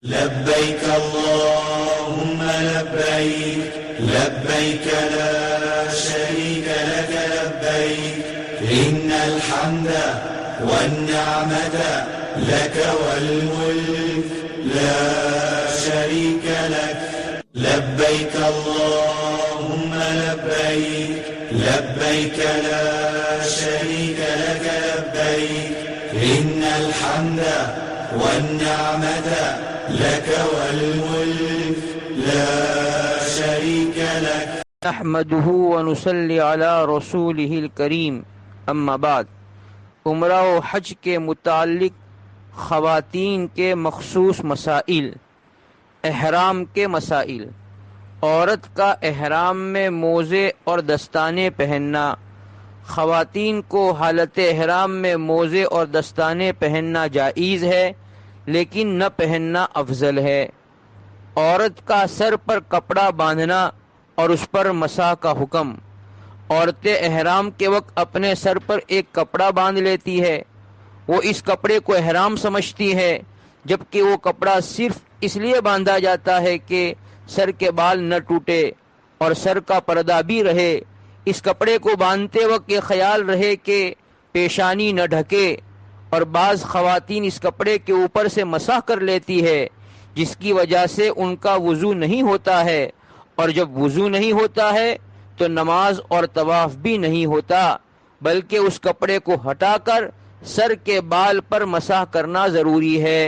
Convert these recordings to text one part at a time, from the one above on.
لبيك اللهم لبيك لبيك لا شريك لك لبيك إن الحمد والنعمة لك والملك لا شريك لك لبيك اللهم لبيك لبيك لا شريك لك لبيك إن الحمد والنعمة لك والملك لا شريك لك نحمده ونصلي على رسوله الکریم اما بعد، عمرہ و حج کے متعلق خواتین کے مخصوص مسائل۔ احرام کے مسائل۔ عورت کا احرام میں موزے اور دستانے پہننا۔ خواتین کو حالت احرام میں موزے اور دستانے پہننا جائز ہے، لیکن نہ پہننا افضل ہے۔ عورت کا سر پر کپڑا باندھنا اور اس پر مسح کا حکم۔ عورتیں احرام کے وقت اپنے سر پر ایک کپڑا باندھ لیتی ہے۔ وہ اس کپڑے کو احرام سمجھتی ہے، جبکہ وہ کپڑا صرف اس لیے باندھا جاتا ہے کہ سر کے بال نہ ٹوٹے اور سر کا پردہ بھی رہے۔ اس کپڑے کو باندھتے وقت یہ خیال رہے کہ پیشانی نہ ڈھکے، اور بعض خواتین اس کپڑے کے اوپر سے مسح کر لیتی ہے، جس کی وجہ سے ان کا وضو نہیں ہوتا ہے، اور جب وضو نہیں ہوتا ہے تو نماز اور طواف بھی نہیں ہوتا، بلکہ اس کپڑے کو ہٹا کر سر کے بال پر مسح کرنا ضروری ہے۔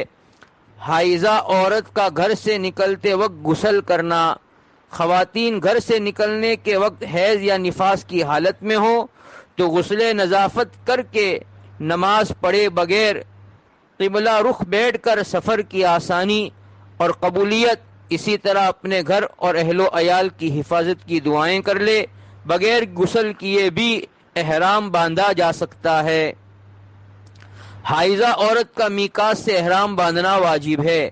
حائضہ عورت کا گھر سے نکلتے وقت غسل کرنا۔ خواتین گھر سے نکلنے کے وقت حیض یا نفاس کی حالت میں ہو تو غسل نظافت کر کے نماز پڑھے بغیر قبلہ رخ بیٹھ کر سفر کی آسانی اور قبولیت، اسی طرح اپنے گھر اور اہل و عیال کی حفاظت کی دعائیں کر لے۔ بغیر غسل کیے بھی احرام باندھا جا سکتا ہے۔ حائضہ عورت کا میقات سے احرام باندھنا واجب ہے۔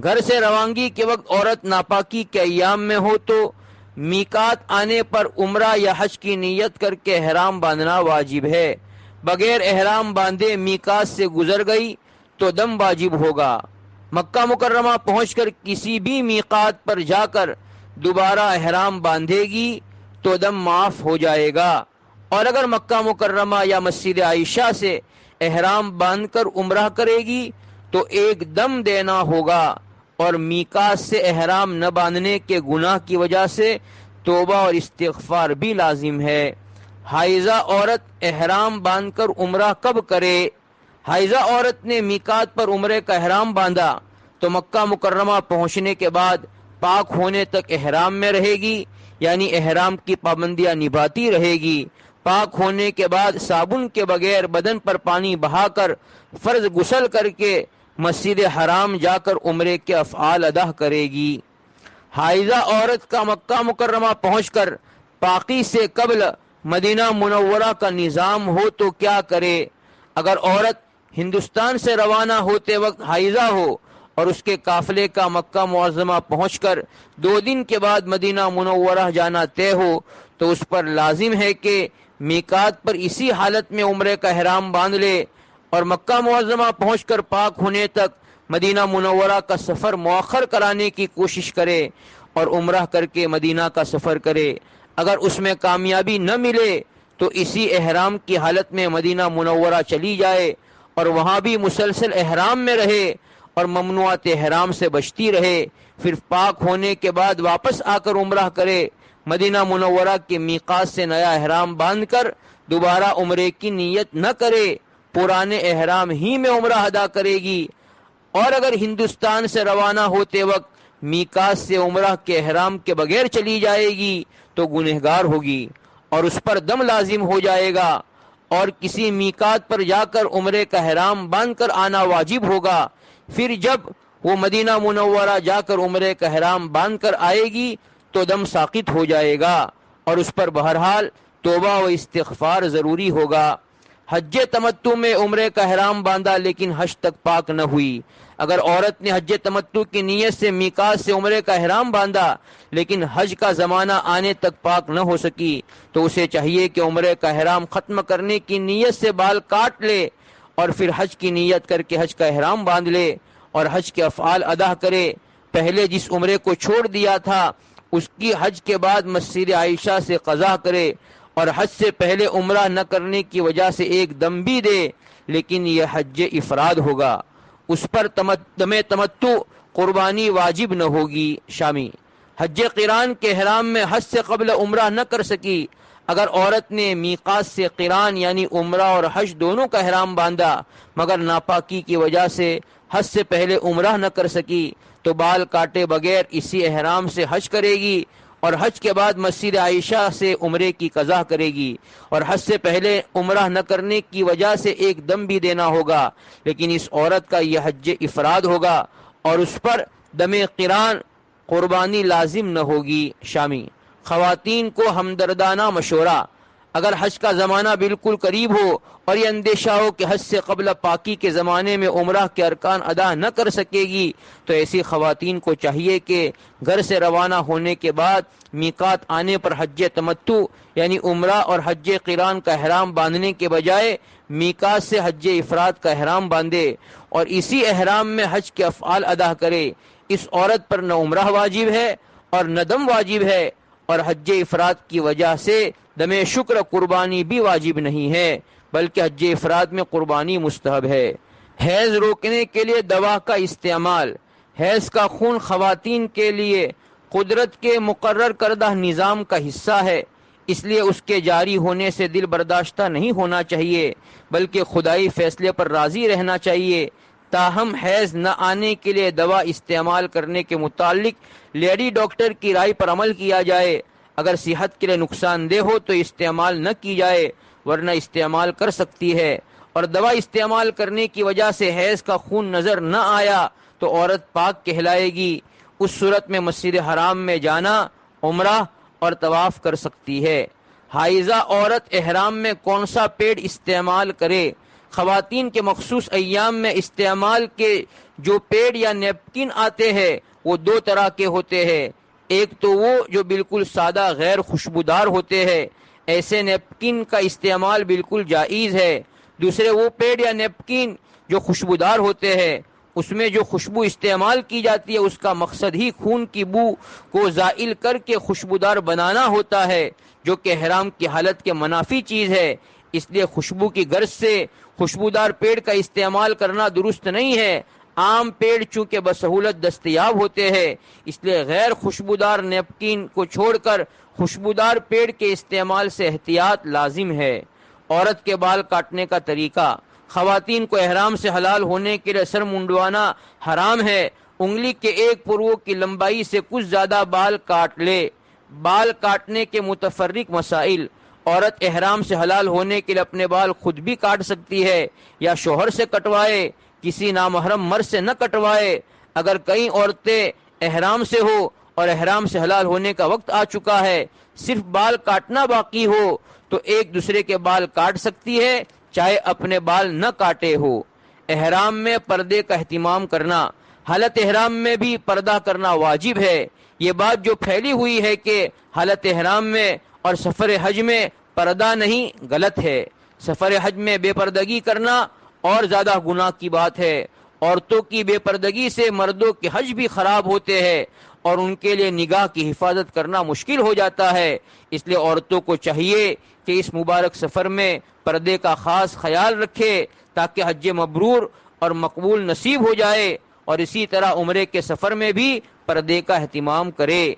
گھر سے روانگی کے وقت عورت ناپاکی کے ایام میں ہو تو میقات آنے پر عمرہ یا حج کی نیت کر کے احرام باندھنا واجب ہے۔ بغیر احرام باندھے میقات سے گزر گئی تو دم واجب ہوگا۔ مکہ مکرمہ پہنچ کر کسی بھی میقات پر جا کر دوبارہ احرام باندھے گی تو دم معاف ہو جائے گا، اور اگر مکہ مکرمہ یا مسجد عائشہ سے احرام باندھ کر عمرہ کرے گی تو ایک دم دینا ہوگا، اور میقات سے احرام نہ باندھنے کے گناہ کی وجہ سے توبہ اور استغفار بھی لازم ہے۔ حائضہ عورت احرام باندھ کر عمرہ کب کرے؟ حائضہ عورت نے میقات پر عمرے کا احرام باندھا تو مکہ مکرمہ پہنچنے کے بعد پاک ہونے تک احرام میں رہے گی، یعنی احرام کی پابندیاں نبھاتی رہے گی۔ پاک ہونے کے بعد صابن کے بغیر بدن پر پانی بہا کر فرض غسل کر کے مسجد حرام جا کر عمرے کے افعال ادا کرے گی۔ حائضہ عورت کا مکہ مکرمہ پہنچ کر پاکی سے قبل مدینہ منورہ کا نظام ہو تو کیا کرے؟ اگر عورت ہندوستان سے روانہ ہوتے وقت حائضہ ہو اور اس کے قافلے کا مکہ معظمہ پہنچ کر 2 دن کے بعد مدینہ منورہ جانا طے ہو تو اس پر لازم ہے کہ میقات پر اسی حالت میں عمرے کا احرام باندھ لے اور مکہ معظمہ پہنچ کر پاک ہونے تک مدینہ منورہ کا سفر مؤخر کرانے کی کوشش کرے اور عمرہ کر کے مدینہ کا سفر کرے۔ اگر اس میں کامیابی نہ ملے تو اسی احرام کی حالت میں مدینہ منورہ چلی جائے اور وہاں بھی مسلسل احرام میں رہے اور ممنوعات احرام سے بچتی رہے، پھر پاک ہونے کے بعد واپس آ کر عمرہ کرے۔ مدینہ منورہ کے میقات سے نیا احرام باندھ کر دوبارہ عمرے کی نیت نہ کرے، پرانے احرام ہی میں عمرہ ادا کرے گی۔ اور اگر ہندوستان سے روانہ ہوتے وقت میقات سے عمرہ کے احرام کے بغیر چلی جائے گی تو گنہگار ہوگی اور اس پر دم لازم ہو جائے گا، اور کسی میقات پر جا کر عمرے کا احرام باندھ کر آنا واجب ہوگا۔ پھر جب وہ مدینہ منورہ جا کر عمرے کا احرام باندھ کر آئے گی تو دم ساقط ہو جائے گا، اور اس پر بہرحال توبہ و استغفار ضروری ہوگا۔ حج تمتع میں عمرے کا احرام باندھا لیکن حج تک پاک نہ ہوئی۔ اگر عورت نے حج تمتع کی نیت سے میقات سے عمرے کا احرام باندھا لیکن حج کا زمانہ آنے تک پاک نہ ہو سکی تو اسے چاہیے کہ عمرے کا احرام ختم کرنے کی نیت سے بال کاٹ لے اور پھر حج کی نیت کر کے حج کا احرام باندھ لے، اور حج کے افعال ادا کرے۔ پہلے جس عمرے کو چھوڑ دیا تھا اس کی حج کے بعد مسجد عائشہ سے قضا کرے، اور حج سے پہلے عمرہ نہ کرنے کی وجہ سے ایک دم بھی دے، لیکن یہ حج افراد ہوگا، اس پر دم تمتع قربانی واجب نہ ہوگی۔ شامی حج قران کے احرام میں حج سے قبل عمرہ نہ کر سکی۔ اگر عورت نے میقات سے قران یعنی عمرہ اور حج دونوں کا احرام باندھا مگر ناپاکی کی وجہ سے حج سے پہلے عمرہ نہ کر سکی تو بال کاٹے بغیر اسی احرام سے حج کرے گی، اور حج کے بعد مسجد عائشہ سے عمرے کی قضا کرے گی، اور حج سے پہلے عمرہ نہ کرنے کی وجہ سے ایک دم بھی دینا ہوگا، لیکن اس عورت کا یہ حج افراد ہوگا اور اس پر دم قران قربانی لازم نہ ہوگی۔ شامی خواتین کو ہمدردانہ مشورہ: اگر حج کا زمانہ بالکل قریب ہو اور یہ اندیشہ ہو کہ حج سے قبل پاکی کے زمانے میں عمرہ کے ارکان ادا نہ کر سکے گی تو ایسی خواتین کو چاہیے کہ گھر سے روانہ ہونے کے بعد میقات آنے پر حج تمتع یعنی عمرہ اور حج قران کا احرام باندھنے کے بجائے میقات سے حج افراد کا احرام باندھے اور اسی احرام میں حج کے افعال ادا کرے۔ اس عورت پر نہ عمرہ واجب ہے اور نہ دم واجب ہے، اور حج افراد کی وجہ سے دم شکر قربانی بھی واجب نہیں ہے، بلکہ حج افراد میں قربانی مستحب ہے۔ حیض روکنے کے لیے دوا کا استعمال: حیض کا خون خواتین کے لیے قدرت کے مقرر کردہ نظام کا حصہ ہے، اس لیے اس کے جاری ہونے سے دل برداشتہ نہیں ہونا چاہیے بلکہ خدائی فیصلے پر راضی رہنا چاہیے۔ تاہم حیض نہ آنے کے لیے دوا استعمال کرنے کے متعلق لیڈی ڈاکٹر کی رائے پر عمل کیا جائے۔ اگر صحت کے لیے نقصان دہ ہو تو استعمال نہ کی جائے، ورنہ استعمال کر سکتی ہے، اور دوا استعمال کرنے کی وجہ سے حیض کا خون نظر نہ آیا تو عورت پاک کہلائے گی۔ اس صورت میں مسجد حرام میں جانا، عمرہ اور طواف کر سکتی ہے۔ حائضہ عورت احرام میں کون سا پیڈ استعمال کرے؟ خواتین کے مخصوص ایام میں استعمال کے جو پیڈ یا نیپکن آتے ہیں وہ دو طرح کے ہوتے ہیں۔ ایک تو وہ جو بالکل سادہ غیر خوشبودار ہوتے ہیں، ایسے نیپکن کا استعمال بالکل جائز ہے۔ دوسرے وہ پیڈ یا نیپکن جو خوشبودار ہوتے ہیں، اس میں جو خوشبو استعمال کی جاتی ہے اس کا مقصد ہی خون کی بو کو زائل کر کے خوشبودار بنانا ہوتا ہے، جو کہ احرام کی حالت کے منافی چیز ہے۔ اس لیے خوشبو کی غرض سے خوشبودار پیڈ کا استعمال کرنا درست نہیں ہے۔ عام پیڈ چونکہ بسہولت دستیاب ہوتے ہیں، اس لیے غیر خوشبودار نیپکن کو چھوڑ کر خوشبودار پیڈ کے استعمال سے احتیاط لازم ہے۔ عورت کے بال کاٹنے کا طریقہ: خواتین کو احرام سے حلال ہونے کے لیے سر منڈوانا حرام ہے۔ انگلی کے ایک پرو کی لمبائی سے کچھ زیادہ بال کاٹ لے۔ بال کاٹنے کے متفرق مسائل: عورت احرام سے حلال ہونے کے لیے اپنے بال خود بھی کاٹ سکتی ہے یا شوہر سے کٹوائے، کسی نامحرم مرد سے نہ کٹوائے۔ اگر کئی عورتیں احرام سے ہو اور احرام سے حلال ہونے کا وقت آ چکا ہے، صرف بال کاٹنا باقی ہو تو ایک دوسرے کے بال کاٹ سکتی ہے، چاہے اپنے بال نہ کاٹے ہو۔ احرام میں پردے کا اہتمام کرنا: حالت احرام میں بھی پردہ کرنا واجب ہے۔ یہ بات جو پھیلی ہوئی ہے کہ حالت احرام میں اور سفر حج میں پردہ نہیں، غلط ہے۔ سفر حج میں بے پردگی کرنا اور زیادہ گناہ کی بات ہے۔ عورتوں کی بے پردگی سے مردوں کے حج بھی خراب ہوتے ہیں اور ان کے لیے نگاہ کی حفاظت کرنا مشکل ہو جاتا ہے۔ اس لیے عورتوں کو چاہیے کہ اس مبارک سفر میں پردے کا خاص خیال رکھے تاکہ حج مبرور اور مقبول نصیب ہو جائے، اور اسی طرح عمرے کے سفر میں بھی پردے کا اہتمام کرے۔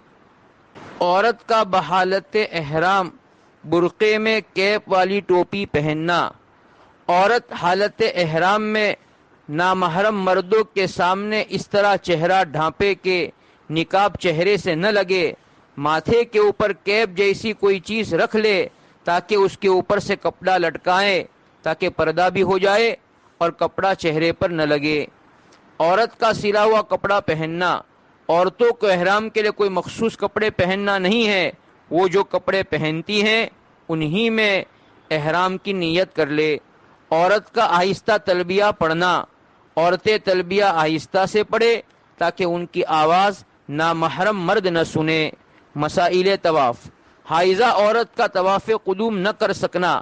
عورت کا بحالت احرام برقعے میں کیپ والی ٹوپی پہننا: عورت حالت احرام میں نامحرم مردوں کے سامنے اس طرح چہرہ ڈھانپے کہ نقاب چہرے سے نہ لگے، ماتھے کے اوپر کیپ جیسی کوئی چیز رکھ لے تاکہ اس کے اوپر سے کپڑا لٹکائے تاکہ پردہ بھی ہو جائے اور کپڑا چہرے پر نہ لگے۔ عورت کا سلا ہوا کپڑا پہننا: عورتوں کو احرام کے لیے کوئی مخصوص کپڑے پہننا نہیں ہے، وہ جو کپڑے پہنتی ہیں انہی میں احرام کی نیت کر لے۔ عورت کا آہستہ تلبیہ پڑھنا: عورتیں تلبیہ آہستہ سے پڑھے تاکہ ان کی آواز نامحرم مرد نہ سنے۔ مسائل طواف: حائضہ عورت کا طواف قدوم نہ کر سکنا: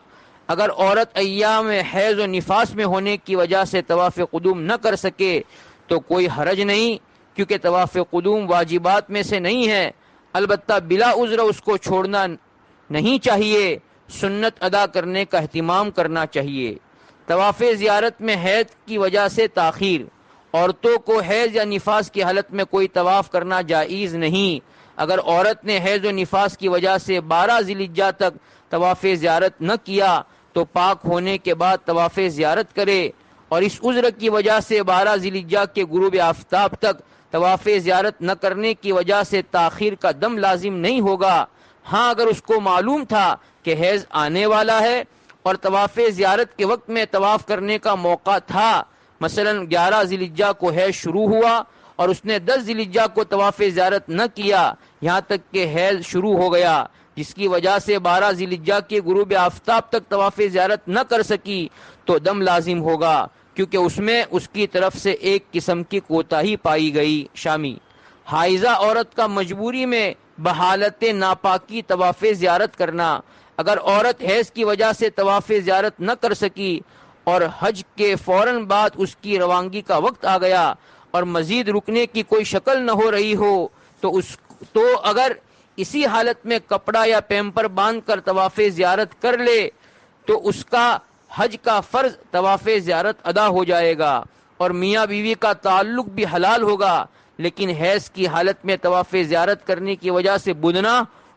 اگر عورت ایام حیض و نفاس میں ہونے کی وجہ سے طواف قدوم نہ کر سکے تو کوئی حرج نہیں، کیونکہ طواف قدوم واجبات میں سے نہیں ہے، البتہ بلا عذر اس کو چھوڑنا نہیں چاہیے، سنت ادا کرنے کا اہتمام کرنا چاہیے۔ طواف زیارت میں حیض کی وجہ سے تاخیر، عورتوں کو حیض یا نفاس کی حالت میں کوئی طواف کرنا جائز نہیں۔ اگر عورت نے حیض و نفاس کی وجہ سے 12 ذی الحجہ تک طواف زیارت نہ کیا تو پاک ہونے کے بعد طواف زیارت کرے، اور اس عذر کی وجہ سے 12 ذی الحجہ کے غروب آفتاب تک طواف زیارت نہ کرنے کی وجہ سے تاخیر کا دم لازم نہیں ہوگا۔ ہاں اگر اس کو معلوم تھا کہ حیض آنے والا ہے اور طواف زیارت کے وقت میں طواف کرنے کا موقع تھا، مثلا 11 ذی الحجہ کو حیض شروع ہوا اور اس نے 10 ذی الحجہ کو طواف زیارت نہ کیا یہاں تک کہ حیض شروع ہو گیا، جس کی وجہ سے 12 ذی الحجہ کے غروب آفتاب تک طواف زیارت نہ کر سکی، تو دم لازم ہوگا، کیونکہ اس میں اس کی طرف سے ایک قسم کی کوتاہی پائی گئی۔ شامی حائضہ عورت کا مجبوری میں بحالت ناپاکی طواف زیارت کرنا، اگر عورت حیض کی وجہ سے طواف زیارت نہ کر سکی اور حج کے فوراً بعد اس کی روانگی کا وقت آ گیا اور مزید رکنے کی کوئی شکل نہ ہو رہی ہو تو اگر اسی حالت میں کپڑا یا پیمپر باندھ کر طواف زیارت کر لے تو اس کا حج کا فرض طواف زیارت ادا ہو جائے گا اور میاں بیوی کا تعلق بھی حلال ہوگا، لیکن حیض کی حالت میں طواف زیارت کرنے کی وجہ سے بدنہ،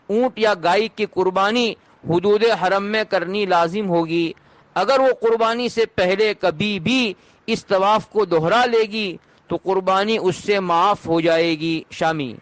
اونٹ یا گائے کی قربانی حدود حرم میں کرنی لازم ہوگی۔ اگر وہ قربانی سے پہلے کبھی بھی اس طواف کو دہرا لے گی تو قربانی اس سے معاف ہو جائے گی۔ شامی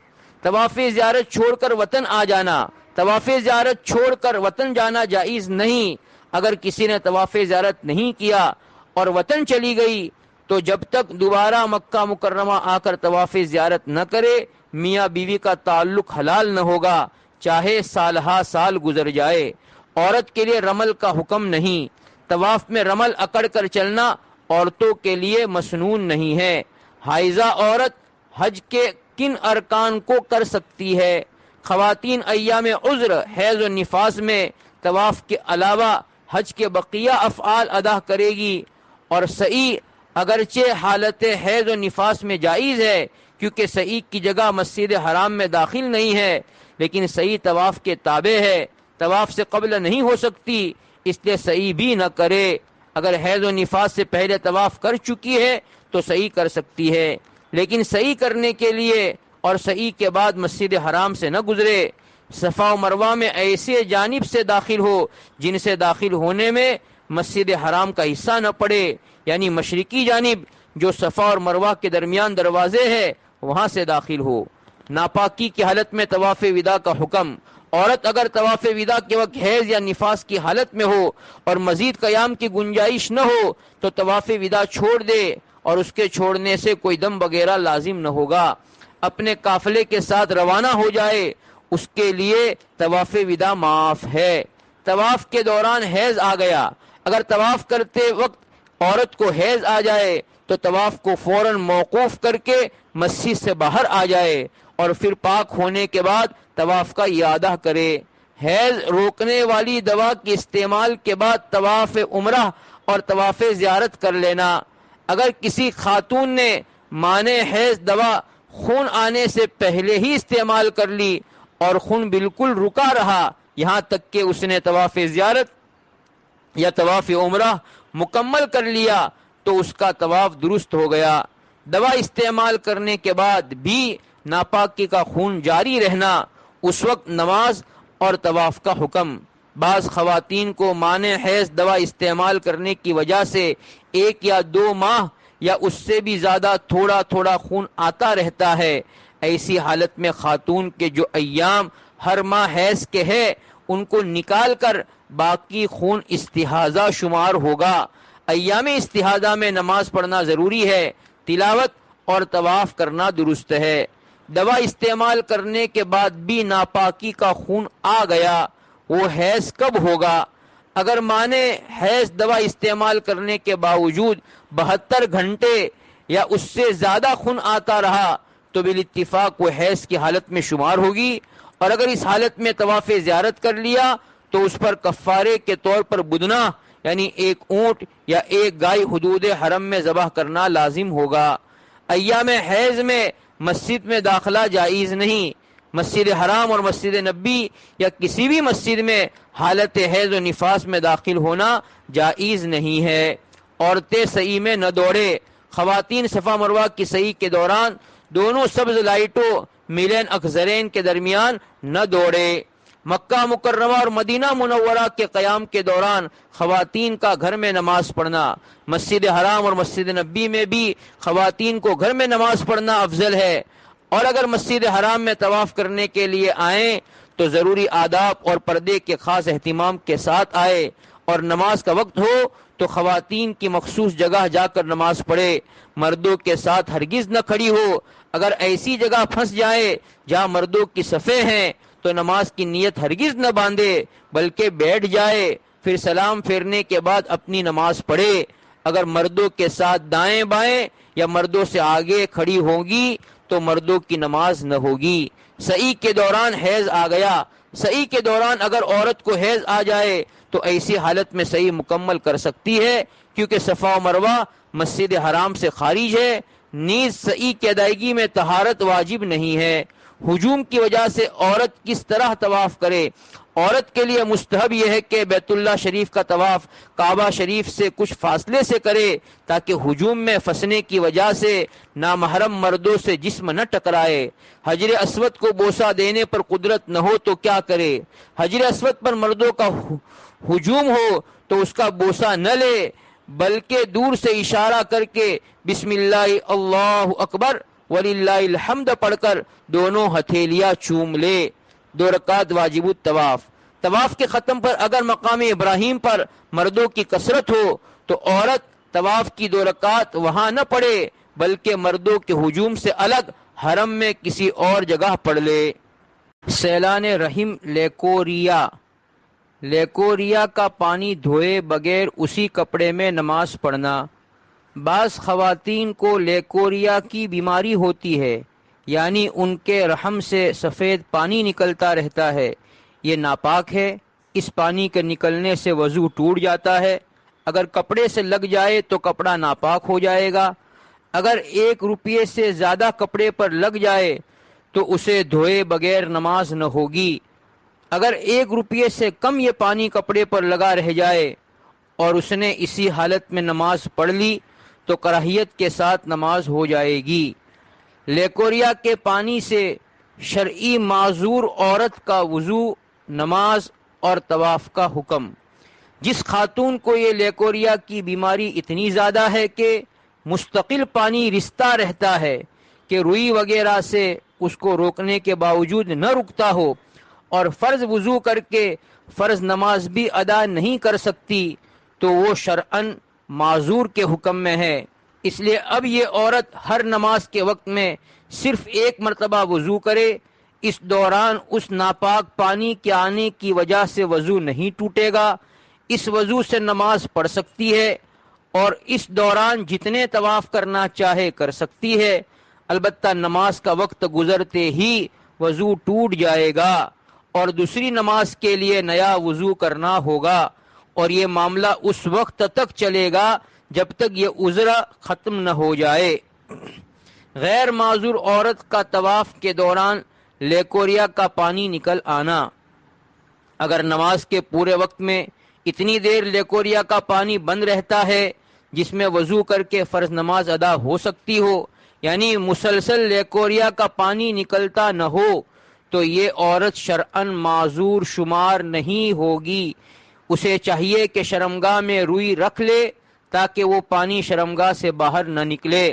طواف زیارت چھوڑ کر وطن آ جانا، طواف زیارت چھوڑ کر وطن جانا جائز نہیں۔ اگر کسی نے طواف زیارت نہیں کیا اور وطن چلی گئی تو جب تک دوبارہ مکہ مکرمہ آ کر طواف زیارت نہ کرے میاں بیوی کا تعلق حلال نہ ہوگا، چاہے سال ہا سال گزر جائے۔ عورت کے لیے رمل کا حکم نہیں، طواف میں رمل اکڑ کر چلنا عورتوں کے لیے مسنون نہیں ہے۔ حائضہ عورت حج کے کن ارکان کو کر سکتی ہے؟ خواتین ایام عذر حیض و نفاس میں طواف کے علاوہ حج کے بقیہ افعال ادا کرے گی، اور سعی اگرچہ حالت حیض و نفاس میں جائز ہے کیونکہ سعی کی جگہ مسجد حرام میں داخل نہیں ہے، لیکن سعی طواف کے تابع ہے، طواف سے قبل نہیں ہو سکتی، اس لیے سعی بھی نہ کرے۔ اگر حیض و نفاس سے پہلے طواف کر چکی ہے تو سعی کر سکتی ہے، لیکن سعی کرنے کے لیے اور سعی کے بعد مسجد حرام سے نہ گزرے۔ صفا و مروہ میں ایسے جانب سے داخل ہو جن سے داخل ہونے میں مسجد حرام کا حصہ نہ پڑے، یعنی مشرقی جانب جو صفا اور مروہ کے درمیان دروازے ہے وہاں سے داخل ہو۔ ناپاکی کی حالت میں طواف وداع کا حکم، عورت اگر طواف وداع کے وقت حیض یا نفاس کی حالت میں ہو اور مزید قیام کی گنجائش نہ ہو تو طواف وداع چھوڑ دے، اور اس کے چھوڑنے سے کوئی دم وغیرہ لازم نہ ہوگا، اپنے قافلے کے ساتھ روانہ ہو جائے، اس کے لیے طواف وداع معاف ہے۔ طواف کے دوران حیض آ گیا، اگر طواف کرتے وقت عورت کو حیض آ جائے تو طواف کو فوراً موقوف کر کے مسجد سے باہر آ جائے اور پھر پاک ہونے کے بعد طواف کا اعادہ کرے۔ حیض روکنے والی دوا کے استعمال کے بعد طواف عمرہ اور طواف زیارت کر لینا۔ اگر کسی خاتون نے مانع حیض دوا خون آنے سے پہلے ہی استعمال کر لی اور خون بالکل رکا رہا یہاں تک کہ اس نے طواف زیارت یا طواف عمرہ مکمل کر لیا تو اس کا طواف درست ہو گیا۔ دوا استعمال کرنے کے بعد بھی ناپاکی کا خون جاری رہنا، اس وقت نماز اور طواف کا حکم۔ بعض خواتین کو مانع حیض دوا استعمال کرنے کی وجہ سے 1 یا 2 ماہ یا اس سے بھی زیادہ تھوڑا تھوڑا خون آتا رہتا ہے، ایسی حالت میں خاتون کے جو ایام ہر ماہ حیض کے ہے ان کو نکال کر باقی خون استحاضہ شمار ہوگا۔ ایام استحاضہ میں نماز پڑھنا ضروری ہے، تلاوت اور طواف کرنا درست ہے۔ دوا استعمال کرنے کے بعد بھی ناپاکی کا خون آ گیا، وہ حیض کب ہوگا؟ اگر مانع حیض دوا استعمال کرنے کے باوجود 72 گھنٹے یا اس سے زیادہ خون آتا رہا تو بالاتفاق وہ حیض کی حالت میں شمار ہوگی، اور اگر اس حالت میں طواف زیارت کر لیا تو اس پر کفارے کے طور پر بدنہ یعنی 1 اونٹ یا 1 گائے حدود حرم میں ذبح کرنا لازم ہوگا۔ ایام حیض میں مسجد میں داخلہ جائز نہیں، مسجد حرام اور مسجد نبی یا کسی بھی مسجد میں حالت حیض و نفاس میں داخل ہونا جائز نہیں ہے۔ عورتیں سعی میں نہ دوڑے، خواتین صفا مروہ کی سعی کے دوران دونوں سبز لائٹوں ملین اخضرین کے درمیان نہ دوڑے۔ مکہ مکرمہ اور مدینہ منورہ کے قیام کے دوران خواتین کا گھر میں نماز پڑھنا، مسجد حرام اور مسجد نبی میں بھی خواتین کو گھر میں نماز پڑھنا افضل ہے، اور اگر مسجد حرام میں طواف کرنے کے لیے آئیں تو ضروری آداب اور پردے کے خاص اہتمام کے ساتھ آئے، اور نماز کا وقت ہو تو خواتین کی مخصوص جگہ جا کر نماز پڑھے، مردوں کے ساتھ ہرگز نہ کھڑی ہو۔ اگر ایسی جگہ پھنس جائے جہاں مردوں کی صفیں ہیں تو نماز کی نیت ہرگز نہ باندھے بلکہ بیٹھ جائے، پھر سلام پھیرنے کے بعد اپنی نماز پڑھے۔ اگر مردوں کے ساتھ دائیں بائیں یا مردوں سے آگے کھڑی ہوگی تو مردوں کی نماز نہ ہوگی۔ سعی کے دوران حیض آ گیا، سعی کے دوران اگر عورت کو حیض آ جائے تو ایسی حالت میں سعی مکمل کر سکتی ہے، کیونکہ صفا و مروہ مسجد حرام سے خارج ہے، نیز سعی کی ادائیگی میں طہارت واجب نہیں ہے۔ ہجوم کی وجہ سے عورت کس طرح طواف کرے؟ عورت کے لیے مستحب یہ ہے کہ بیت اللہ شریف کا طواف کعبہ شریف سے کچھ فاصلے سے کرے تاکہ ہجوم میں پھنسنے کی وجہ سے نامحرم مردوں سے جسم نہ ٹکرائے۔ حجر اسود کو بوسہ دینے پر قدرت نہ ہو تو کیا کرے؟ حجر اسود پر مردوں کا ہجوم ہو تو اس کا بوسہ نہ لے بلکہ دور سے اشارہ کر کے بسم اللہ اللہ اکبر وللہ الحمد پڑھ کر دونوں ہتھیلیاں چوم لے۔ 2 رکعت واجب الطواف۔ طواف کے ختم پر اگر مقام ابراہیم پر مردوں کی کثرت ہو تو عورت طواف کی 2 رکعت وہاں نہ پڑھے بلکہ مردوں کے ہجوم سے الگ حرم میں کسی اور جگہ پڑھ لے۔ سیلان رحم لیکوریا۔ لیکوریا کا پانی دھوئے بغیر اسی کپڑے میں نماز پڑھنا۔ بعض خواتین کو لیکوریا کی بیماری ہوتی ہے، یعنی ان کے رحم سے سفید پانی نکلتا رہتا ہے، یہ ناپاک ہے۔ اس پانی کے نکلنے سے وضو ٹوٹ جاتا ہے۔ اگر کپڑے سے لگ جائے تو کپڑا ناپاک ہو جائے گا۔ اگر 1 روپیے سے زیادہ کپڑے پر لگ جائے تو اسے دھوئے بغیر نماز نہ ہوگی۔ اگر 1 روپیے سے کم یہ پانی کپڑے پر لگا رہ جائے اور اس نے اسی حالت میں نماز پڑھ لی تو کراہیت کے ساتھ نماز ہو جائے گی۔ لیکوریا کے پانی سے شرعی معذور عورت کا وضو، نماز اور طواف کا حکم۔ جس خاتون کو یہ لیکوریا کی بیماری اتنی زیادہ ہے کہ مستقل پانی رستا رہتا ہے کہ روئی وغیرہ سے اس کو روکنے کے باوجود نہ رکتا ہو اور فرض وضو کر کے فرض نماز بھی ادا نہیں کر سکتی تو وہ شرعاً معذور کے حکم میں ہے۔ اس لیے اب یہ عورت ہر نماز کے وقت میں صرف 1 مرتبہ وضو کرے۔ اس دوران اس ناپاک پانی کے آنے کی وجہ سے وضو نہیں ٹوٹے گا، اس وضو سے نماز پڑھ سکتی ہے اور اس دوران جتنے طواف کرنا چاہے کر سکتی ہے، البتہ نماز کا وقت گزرتے ہی وضو ٹوٹ جائے گا اور دوسری نماز کے لیے نیا وضو کرنا ہوگا، اور یہ معاملہ اس وقت تک چلے گا جب تک یہ عذر ختم نہ ہو جائے۔ غیر معذور عورت کا طواف کے دوران لیکوریا کا پانی نکل آنا۔ اگر نماز کے پورے وقت میں اتنی دیر لیکوریا کا پانی بند رہتا ہے جس میں وضو کر کے فرض نماز ادا ہو سکتی ہو، یعنی مسلسل لیکوریا کا پانی نکلتا نہ ہو، تو یہ عورت شرعاً معذور شمار نہیں ہوگی۔ اسے چاہیے کہ شرمگاہ میں روئی رکھ لے تاکہ وہ پانی شرمگاہ سے باہر نہ نکلے،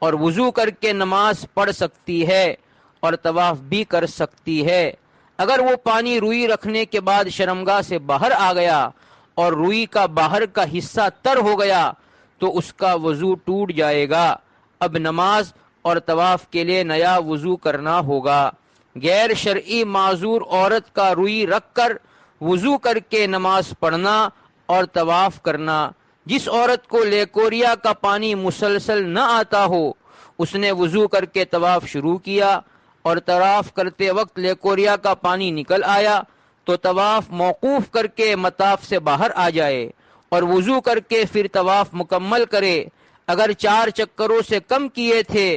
اور وضو کر کے نماز پڑھ سکتی ہے اور طواف بھی کر سکتی ہے۔ اگر وہ پانی روئی رکھنے کے بعد شرمگاہ سے باہر آ گیا اور روئی کا باہر کا حصہ تر ہو گیا تو اس کا وضو ٹوٹ جائے گا۔ اب نماز اور طواف کے لیے نیا وضو کرنا ہوگا۔ غیر شرعی معذور عورت کا روئی رکھ کر وضو کر کے نماز پڑھنا اور طواف کرنا۔ جس عورت کو لیکوریا کا پانی مسلسل نہ آتا ہو، اس نے وضو کر کے طواف شروع کیا اور طواف کرتے وقت لیکوریا کا پانی نکل آیا تو طواف موقوف کر کے مطاف سے باہر آ جائے اور وضو کر کے پھر طواف مکمل کرے۔ اگر 4 چکروں سے کم کیے تھے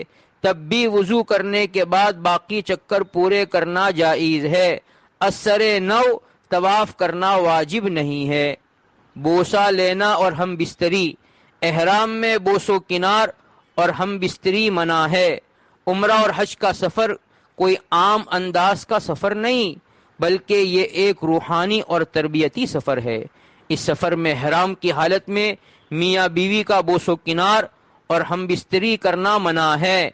تب بھی وضو کرنے کے بعد باقی چکر پورے کرنا جائز ہے۔ اثر 9 طواف کرنا واجب نہیں ہے۔ بوسہ لینا اور ہم بستری، احرام میں بوس و کنار اور ہم بستری منع ہے۔ عمرہ اور حج کا سفر کوئی عام انداز کا سفر نہیں بلکہ یہ ایک روحانی اور تربیتی سفر ہے۔ اس سفر میں احرام کی حالت میں میاں بیوی کا بوس و کنار اور ہم بستری کرنا منع ہے۔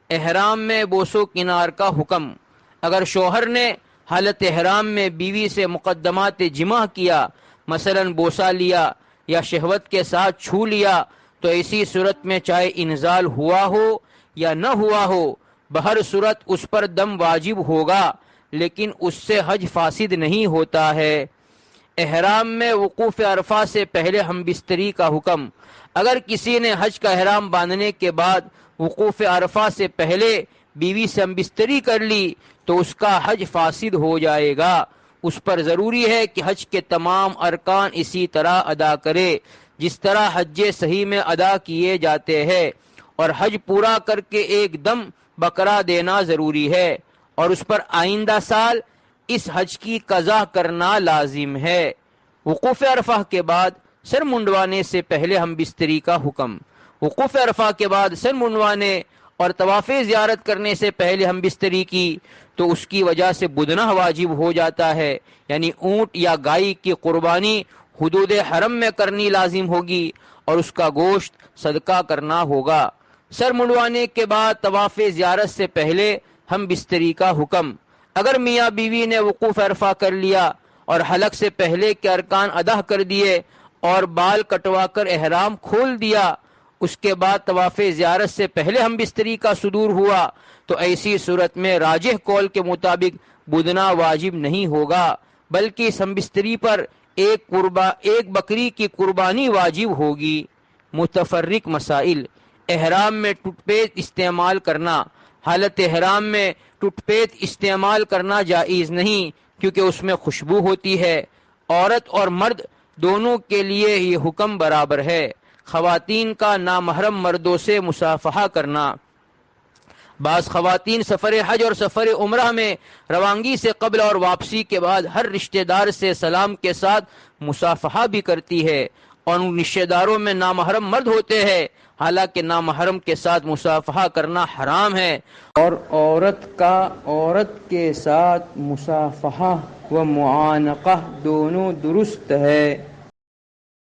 احرام میں بوس و کنار کا حکم، اگر شوہر نے حالت احرام میں بیوی سے مقدمات جماع کیا، مثلا بوسہ لیا یا شہوت کے ساتھ چھو لیا، تو ایسی صورت میں چاہے انزال ہوا ہو یا نہ ہوا ہو، بہر صورت اس پر دم واجب ہوگا، لیکن اس سے حج فاسد نہیں ہوتا ہے۔ احرام میں وقوف عرفہ سے پہلے ہم بستری کا حکم، اگر کسی نے حج کا احرام باندھنے کے بعد وقوف عرفہ سے پہلے بیوی سے ہم بستری کر لی تو اس کا حج فاسد ہو جائے گا۔ اس پر ضروری ہے کہ حج کے تمام ارکان اسی طرح ادا کرے جس طرح حج صحیح میں ادا کیے جاتے ہیں، اور حج پورا کر کے ایک دم بکرا دینا ضروری ہے، اور اس پر آئندہ سال اس حج کی قضا کرنا لازم ہے۔ وقوف عرفہ کے بعد سر منڈوانے سے پہلے ہم بستری کا حکم، وقوف عرفہ کے بعد سر منڈوانے اور طواف زیارت کرنے سے پہلے ہم بستری کی تو اس کی وجہ سے بدنہ واجب ہو جاتا ہے، یعنی اونٹ یا گائے کی قربانی حدود حرم میں کرنی لازم ہوگی اور اس کا گوشت صدقہ کرنا ہوگا۔ سر منڈوانے کے بعد طواف زیارت سے پہلے ہم بستری کا حکم، اگر میاں بیوی نے وقوف عرفہ کر لیا اور حلق سے پہلے کے ارکان ادا کر دیے اور بال کٹوا کر احرام کھول دیا، اس کے بعد طواف زیارت سے پہلے ہم بستری کا صدور ہوا، تو ایسی صورت میں راجح قول کے مطابق بدنا واجب نہیں ہوگا، بلکہ اس ہم بستری پر ایک بکری کی قربانی واجب ہوگی۔ متفرق مسائل، احرام میں ٹوٹ پیسٹ استعمال کرنا، حالت احرام میں ٹوٹ پیسٹ استعمال کرنا جائز نہیں کیونکہ اس میں خوشبو ہوتی ہے۔ عورت اور مرد دونوں کے لیے یہ حکم برابر ہے۔ خواتین کا نامحرم مردوں سے مصافحہ کرنا، بعض خواتین سفر حج اور سفر عمرہ میں روانگی سے قبل اور واپسی کے بعد ہر رشتہ دار سے سلام کے ساتھ مصافحہ بھی کرتی ہے، اور ان رشتہ داروں میں نامحرم مرد ہوتے ہیں، حالانکہ نامحرم کے ساتھ مصافحہ کرنا حرام ہے، اور عورت کا عورت کے ساتھ مصافحہ و معانقہ دونوں درست ہے۔